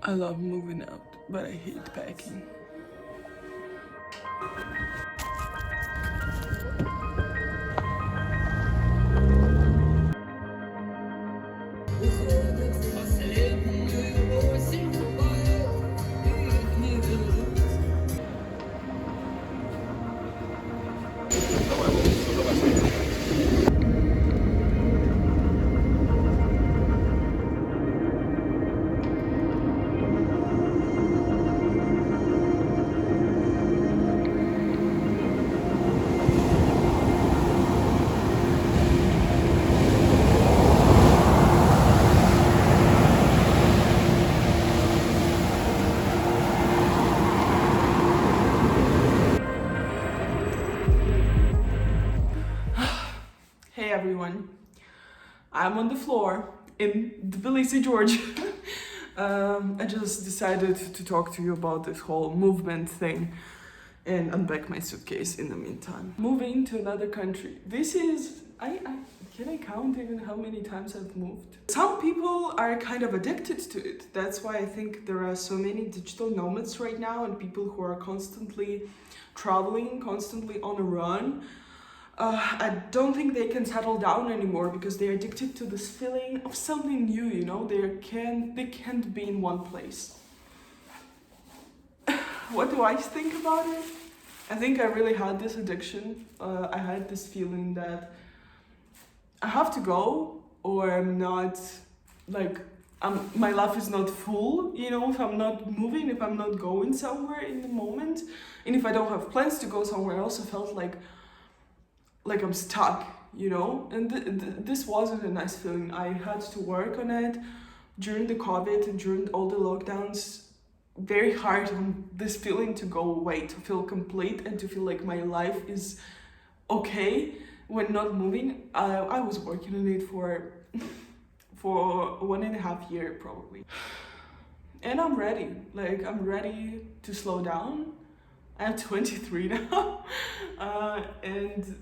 I love moving out, but I hate packing. Hey everyone, I'm on the floor in Tbilisi, Georgia. I just decided to talk to you about this whole movement thing and unpack my suitcase in the meantime. Moving to another country. This is, can I count even how many times I've moved? Some people are kind of addicted to it. That's why I think there are so many digital nomads right now and people who are constantly traveling, constantly on a run. I don't think they can settle down anymore because they're addicted to this feeling of something new, you know? They can't be in one place. What do I think about it? I think I really had this addiction. I had this feeling that I have to go or I'm not, like, my life is not full, you know, if I'm not moving, if I'm not going somewhere in the moment, and if I don't have plans to go somewhere else, I felt like I'm stuck, you know? And this wasn't a nice feeling. I had to work on it during the COVID and during all the lockdowns, very hard on this feeling to go away, to feel complete and to feel like my life is okay when not moving. I was working on it for 1.5 years probably. And I'm ready. Like, I'm ready to slow down. I'm 23 now. And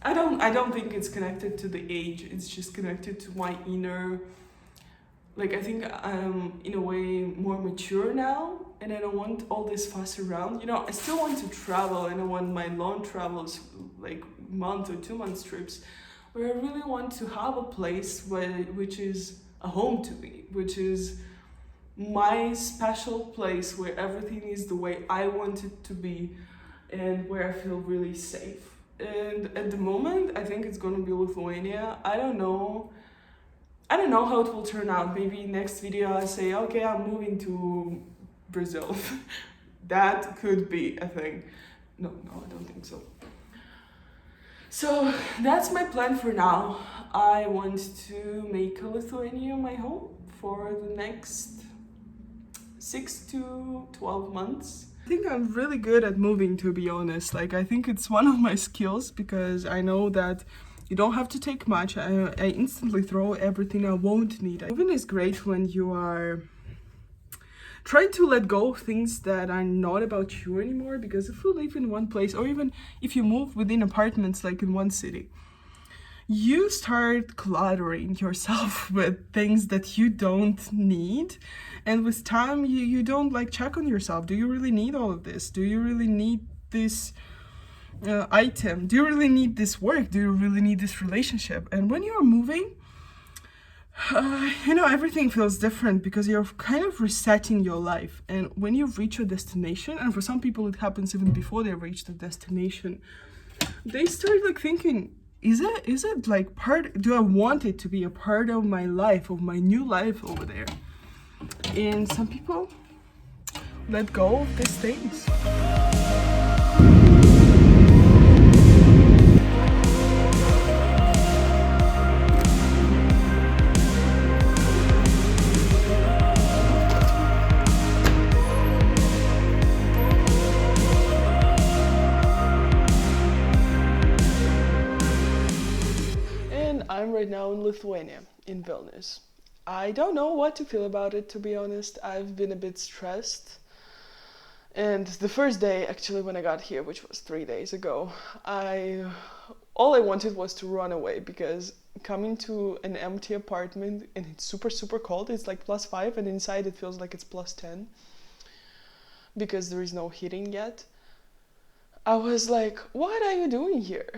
I don't think it's connected to the age. It's just connected to my inner, like, I think I'm in a way more mature now and I don't want all this fuss around. You know, I still want to travel and I want my long travels, like month or 2 month trips, where I really want to have a place which is a home to me, which is my special place where everything is the way I want it to be and where I feel really safe. And at the moment, I think it's gonna be Lithuania. I don't know how it will turn out. Maybe next video I say, okay, I'm moving to Brazil. That could be a thing. No, I don't think so. So that's my plan for now. I want to make Lithuania my home for the next 6 to 12 months. I think I'm really good at moving, to be honest. Like, I think it's one of my skills because I know that you don't have to take much. I instantly throw everything I won't need. Moving is great when you are trying to let go of things that are not about you anymore, because if you live in one place or even if you move within apartments like in one city, you start cluttering yourself with things that you don't need, and with time you don't like check on yourself. Do you really need all of this? Do you really need this item? Do you really need this work? Do you really need this relationship? And when you're moving, you know, everything feels different because you're kind of resetting your life. And when you reach your destination, and for some people it happens even before they reach the destination, they start like thinking, is it like part, do I want it to be a part of my life, of my new life over there? And some people let go of these things. I'm right now in Lithuania, in Vilnius. I don't know what to feel about it, to be honest. I've been a bit stressed. And the first day, actually, when I got here, which was 3 days ago, all I wanted was to run away because coming to an empty apartment and it's super, super cold. It's like +5 and inside it feels like it's +10 because there is no heating yet. I was like, what are you doing here?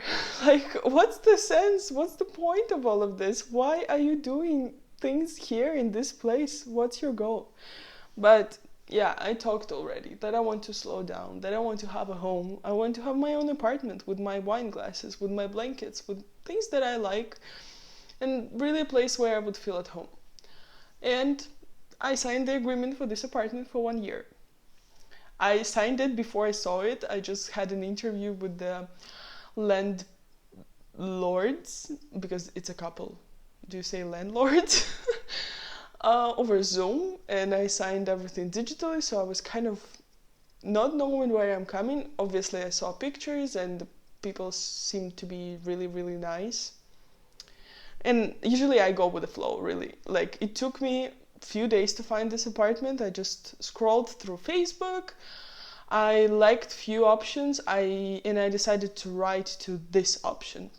Like, what's the sense? What's the point of all of this? Why are you doing things here in this place? What's your goal? But yeah, I talked already that I want to slow down, that I want to have a home. I want to have my own apartment with my wine glasses, with my blankets, with things that I like, and really a place where I would feel at home. And I signed the agreement for this apartment for 1 year. I signed it before I saw it. I just had an interview with the landlords, because it's a couple. Do you say landlords? Over Zoom, and I signed everything digitally, so I was kind of not knowing where I'm coming. Obviously, I saw pictures, and the people seemed to be really, really nice. And usually I go with the flow, really. Like, it took me few days to find this apartment. I just scrolled through Facebook. I liked few options. I decided to write to this option.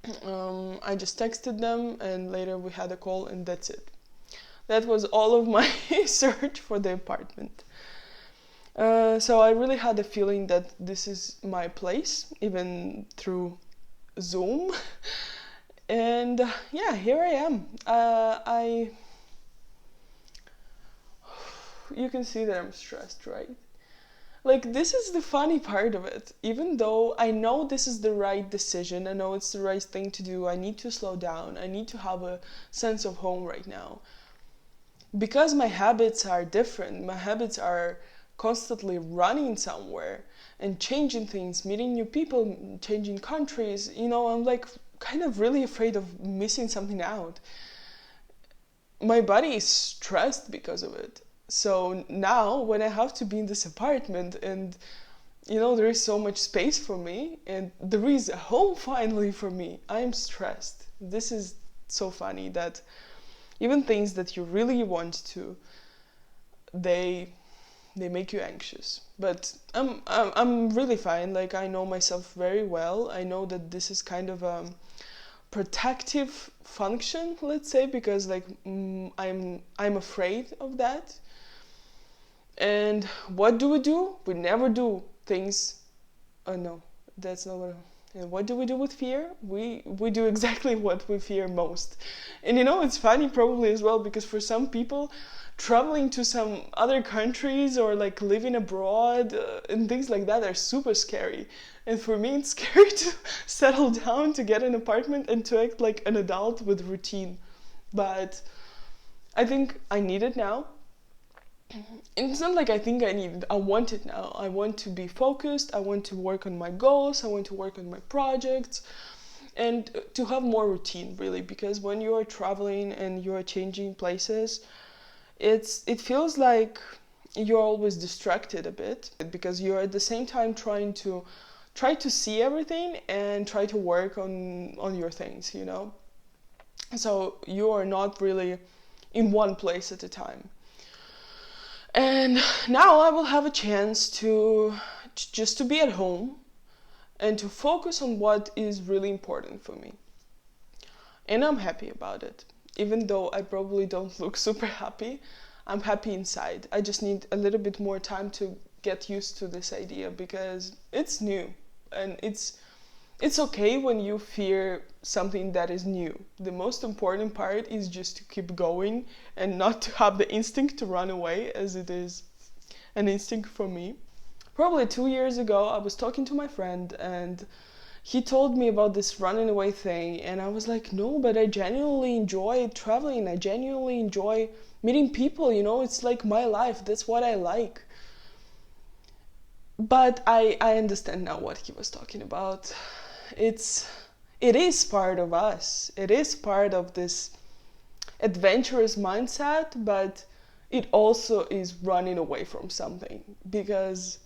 I just texted them and later we had a call and that's it. That was all of my search for the apartment. So I really had a feeling that this is my place, even through Zoom. And yeah, here I am. You can see that I'm stressed, right? Like, this is the funny part of it. Even though I know this is the right decision, I know it's the right thing to do, I need to slow down, I need to have a sense of home right now. Because my habits are different, my habits are constantly running somewhere and changing things, meeting new people, changing countries, I'm like kind of really afraid of missing something out. My body is stressed because of it. So now when I have to be in this apartment and there is so much space for me and there is a home finally for me, I'm stressed. This is so funny that even things that you really want to, they make you anxious. But I'm really fine. Like, I know myself very well. I know that this is kind of a protective function, let's say, because like I'm afraid of that. And what do? We never do things. Oh no, that's not what. And what do we do with fear? We do exactly what we fear most. And it's funny probably as well, because for some people, traveling to some other countries or like living abroad and things like that are super scary. And for me, it's scary to settle down, to get an apartment and to act like an adult with routine. But I think I need it now. And it's not like I think I need it, I want it now. I want to be focused, I want to work on my goals, I want to work on my projects, and to have more routine, really, because when you are traveling and you are changing places, it feels like you're always distracted a bit, because you're at the same time trying to see everything and try to work on your things, So you are not really in one place at a time. And now I will have a chance to just to be at home and to focus on what is really important for me. And I'm happy about it. Even though I probably don't look super happy, I'm happy inside. I just need a little bit more time to get used to this idea, because it's new. And it's okay when you fear something that is new. The most important part is just to keep going and not to have the instinct to run away, as it is an instinct for me. Probably 2 years ago, I was talking to my friend and he told me about this running away thing, and I was like, no, but I genuinely enjoy traveling. I genuinely enjoy meeting people, it's like my life. That's what I like. But I understand now what he was talking about. It is part of us. It is part of this adventurous mindset, but it also is running away from something, because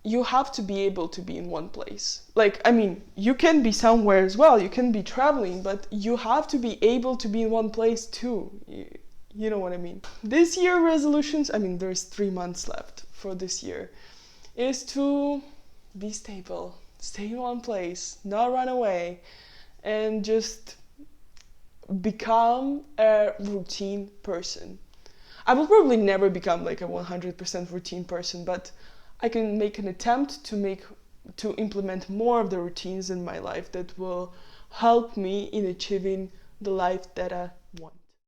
you have to be able to be in one place. Like, I mean, you can be somewhere as well, you can be traveling, but you have to be able to be in one place too. You know what I mean? This year resolutions, there's 3 months left for this year, is to be stable, stay in one place, not run away, and just become a routine person. I will probably never become like a 100% routine person, but I can make an attempt to implement more of the routines in my life that will help me in achieving the life that I want.